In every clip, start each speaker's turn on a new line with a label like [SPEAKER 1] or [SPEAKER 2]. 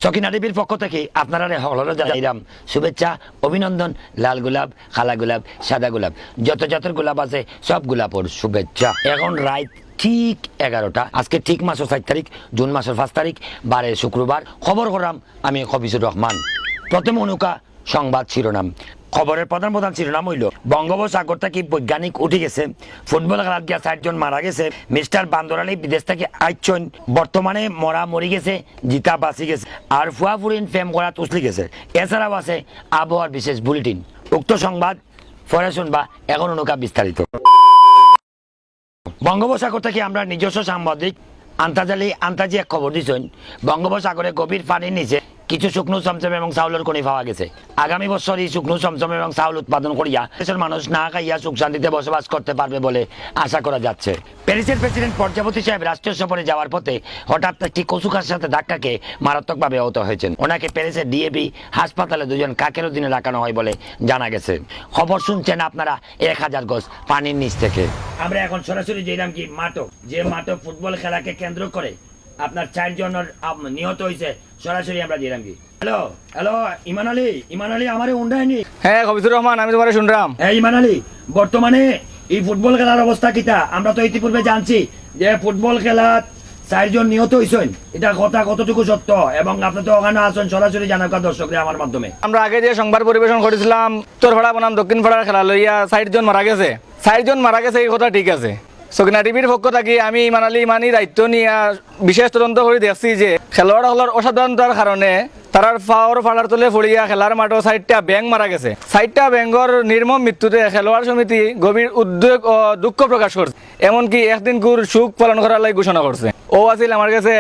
[SPEAKER 1] সকিনা টিভির পক্ষ থেকে আপনারা হলরে জানাইলাম শুভেচ্ছা, অভিনন্দন। লাল গোলাপ, কালা গোলাপ, সাদা গোলাপ, যত যত গোলাপ আছে সব গোলাপর শুভেচ্ছা। এখন রাত ঠিক 11টা, আজকে ঠিক মাসের 4 তারিখ, জুন মাসের 5 তারিখ, বারে শুক্রবার। খবর করাম আমি খবিজুর রহমান। প্রথম অনুকা সংবাদ শিরোনাম। খবরের প্রধান শিরোনাম হইল বঙ্গোপসাগর থেকে বৈজ্ঞানিক উঠে গেছে, ফুটবল খেলার গিয়া 4 জন মারা গেছে, মিস্টার বান্দরালি বিদেশ থেকে আইছন, বর্তমানে মরি গেছে, জিতা বাঁচি গেছে, আর ফুয়াফুরিন ফেম করা তুসলি গেছে। এছাড়াও আছে আবহাওয়ার বিশেষ বুলেটিন। উক্ত সংবাদ পরে শুনবা, এখন অনুকা বিস্তারিত। বঙ্গোপসাগর থেকে আমরা নিজস্ব সাংবাদিক আন্তাজি এক খবর দিচ্ছেন, বঙ্গোপসাগরে গভীর পানির নিচে কিছু শুকনো চমচম এবং চাউলের খনি পাওয়া গেছে। আগামী বছর এই শুকনো চমচম এবং চাউল উৎপাদন করিয়া দেশের মানুষ না খাইয়া সুখ শান্তিতে বসবাস করতে পারবে বলে আশা করা যাচ্ছে। প্যারিসের প্রেসিডেন্ট পর্যাবতী সাহেব রাষ্ট্রীয় সফরে যাওয়ার পথে হঠাৎ একটি কচুকার সাথে ধাক্কাকে মারাত্মকভাবে আহত হয়েছেন। ওনাকে প্যারিসের ডিএবি হাসপাতালে 2 জন কাকের অধীনে রাখানো হয় বলে জানা গেছে। খবর শুনছেন আপনারা 1000 গজ পানির নিচ থেকে। আমরা এখন সরাসরি যেলাম কি মাঠক, যে মাঠক ফুটবল খেলাকে কেন্দ্র করে আপনার 4 জনের নিহত হয়েছে, সরাসরি আমরা দিলাম কি। হ্যালো হ্যালো, ইমান আলী আমারে উন্ডায়নি।
[SPEAKER 2] হ্যাঁ খবিজুর রহমান, আমি তোমারে শুনলাম।
[SPEAKER 1] হ্যাঁ ইমান আলী, বর্তমানে এই ফুটবল খেলার অবস্থা কিটা? আমরা তো ইতিপূর্বে জানছি যে ফুটবল খেলার 4 জন নিহত হয়েছেন, এটা কথা কতটুকু সত্য? এবং আপনি তো ওখানে আছেন, সরাসরি জানাকা দর্শকরা আমার মাধ্যমে।
[SPEAKER 2] আমরা আগে যে সংবাদ পরিবেশন করেছিলাম উত্তরপাড়া বনাম দক্ষিণ পাড়ার খেলা লইয়া 4 জন মারা গেছে, 4 জন মারা গেছে, এই কথা ঠিক আছে। সকিনা টিভির পক্ষ থাকি আমি ইমান আলী ইমানি দায়িত্ব নিয়ে বিশেষ তদন্ত করে দেখছি যে খেলোয়াড় হলার অসাধারণতার কারণে তারার পাওয়ার ফাড়ার তলে ফড়িয়া খেলার মাঠে 4টা ব্যাঙ মারা গেছে। 4টা ব্যাঙর নির্মম মৃত্যুতে খেলোয়াড় সমিতি গভীর উদ্বেগ ও দুঃখ প্রকাশ করছে, এমনকি একদিন গুর সুখ পালন করার লাগে ঘোষণা করছে। ও আছিল আমার কাছে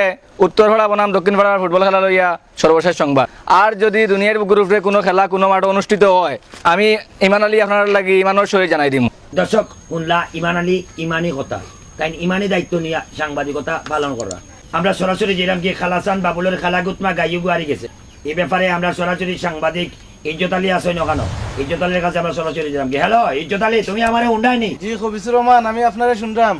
[SPEAKER 2] উত্তরপাড়া বনাম দক্ষিণ পাড়ার ফুটবল খেলা লইয়া সর্বশেষ সংবাদ। আর যদি দুনিয়ার গ্রুপে কোনো খেলা কোনো মাঠে অনুষ্ঠিত হয়, আমি ইমান আলী আপনার লাগি ইমানের সহিত জানাই দিম।
[SPEAKER 1] দর্শক শুনলা ইমান আলী ইমানি কথা, তাই ইমানি দায়িত্ব নিয়ে সাংবাদিকতা পালন করা। আমরা সরাসরি যেরাম কি খালাসান বাবুলের খেলা গুতমা গাইয়ু গুয়ারি গেছে, এই ব্যাপারে আমরা সরাসরি সাংবাদিক ইজ্জত আলী আসেন ওখানে, ইজ্জত আলীর কাছে আমরা সরাসরি যেরাম কি। হ্যালো ইজ্জত আলী, তুমি আমারে উন্ডায়নি?
[SPEAKER 3] জি খবিজুর রহমান, আমি আপনারে শুনলাম।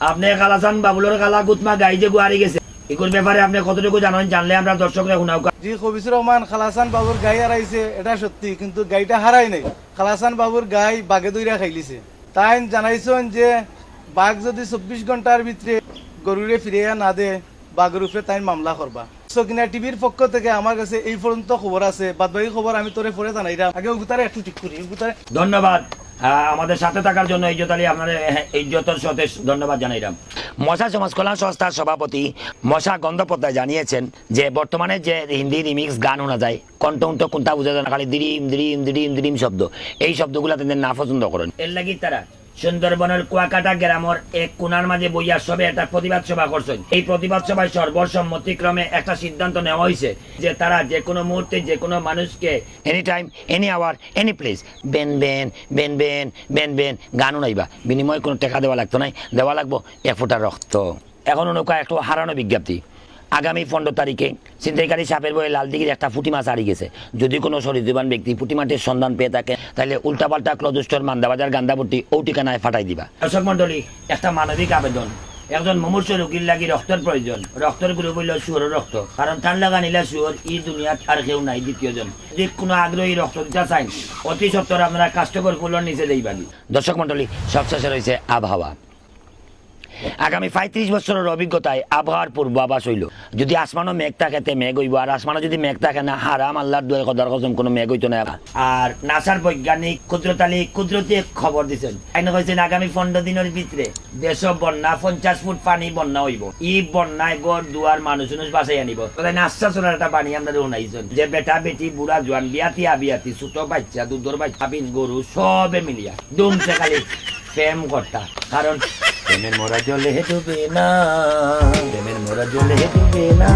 [SPEAKER 1] আপনি খালাসান বাবুলের খেলা গুতমা গাই যে গুয়ারি গেছে, এগুলোর ব্যাপারে আপনি কতটুকু জানেন? জানলে আমরা দর্শকরা শুনাও।
[SPEAKER 3] জি খবিজুর রহমান, খালাসান বাবুর গাই হারাইছে এটা সত্যি, কিন্তু গাইটা হারাই নাই। খালাসান বাবুর গাই বাঘে দইরা খাইলিছে। তাই জানাইছেন যে বাঘ যদি 24 ঘন্টার ভিতরে গরুরে ফিরিয়া না দে, বাঘের উপরে তাই মামলা করবা। সকিনা টিভির পক্ষ থেকে আমার কাছে এই পর্যন্ত খবর আছে, বাদবাকি খবর আমি তোরে পরে জানাইলাম। আগে উগুতারে একটু ঠিক করি।
[SPEAKER 1] ধন্যবাদ আমাদের সাথে থাকার জন্য ইজ্জত আলী, আপনার ইজ্জতের সাথে ধন্যবাদ জানাইলাম। মশা সমাজ কল্যাণ সংস্থার সভাপতি মশা গন্ধপদ্দায় জানিয়েছেন যে বর্তমানে যে হিন্দি রিমিক্স গান শোনা যায়, কণ্ঠ কোনটা বোঝা যায় না, খালি দিরিম দিরিম দিরিম দিরিম শব্দ, এই শব্দগুলো তাদের না পছন্দ করেন। এর লাগি তারা সুন্দরবনের কুয়াকাটা গ্রামের এক কোনার মাঝে বইয়া সবে একটা প্রতিবাদ সভা করছেন। এই প্রতিবাদ সভায় সর্বসম্মতিক্রমে একটা সিদ্ধান্ত নেওয়া হয়েছে যে তারা যে কোনো মুহূর্তে যে কোনো মানুষকে any time any hour any place বেন বেন বেন বেন বেন বেন গান উনাইবা, বিনিময়ে কোনো টাকা দেওয়া লাগতো নাই, দেওয়া লাগবো 1 ফোঁটা রক্ত। এখন নৌকা একটু হারানো বিজ্ঞপ্তি। আগামী 15 তারিখে ছিনতাইকারী সাপের বয়ে লালদিঘির একটা পুঁটি মাছ হারিয়ে গেছে। যদি কোনো সরিজীবান ব্যক্তি পুঁটি মাছের সন্ধান পেয়ে থাকে, তাহলে উল্টাপাল্টা ক্লজস্টোর মান্দাবাজার গান্ধাপট্টি ও ঠিকানায় ফাটাই দিবা। দর্শক মন্ডলী, একটা মানবিক আবেদন। একজন মুমূর্ষ রোগীর লাগি রক্তের প্রয়োজন। রক্তের গ্রুপ হইল শুয়োরের রক্ত, কারণ তার লাগা নিলে শুয়োর এই দুনিয়াত আর কেউ নাই দ্বিতীয়জন। যদি কোনো আগ্রহী রক্ত দিতে চাই, অতি সত্তর আপনারা কাস্টকর ফুলের নিচে দেইবানি। দর্শক মন্ডলী, সবশেষে রয়েছে আবহাওয়া। আগামী 35 বছরের অভিজ্ঞতায় আবহাওয়ার পূর্বাভাস হইল, যদি আসমানও মেঘ থাকে মেঘ হইব, আর আসমানও যদি মেঘ থাকে না, হারাম আল্লাহর দুয়ার কদার কসম কোনো মেঘ হইতো না। আর নাসার বৈজ্ঞানিক কুদরতি খবর দিচ্ছেন, আইন হয়েছেন আগামী 15 দিনের ভিতরে দেশ বন্যা 50 ফুট পানি বন্যা হইব। এই বন্যায় গড় দুয়ার মানুষ বাসাই আনিব। তাই নাস্তা চলার একটা বাণী আমরা উনাইছেন যে বেটা বেটি বুড়া জোয়ান বিয়াতি আবিয়াতি ছোট বাচ্চা দুধর বাচ্চা বিন গরু সবে মিলিয়া দুমছে খালি প্রেম কর্তা। কারণ প্রেমের মোরা জলে ডুবে না, প্রেমের মোরা জলে ডুবে না।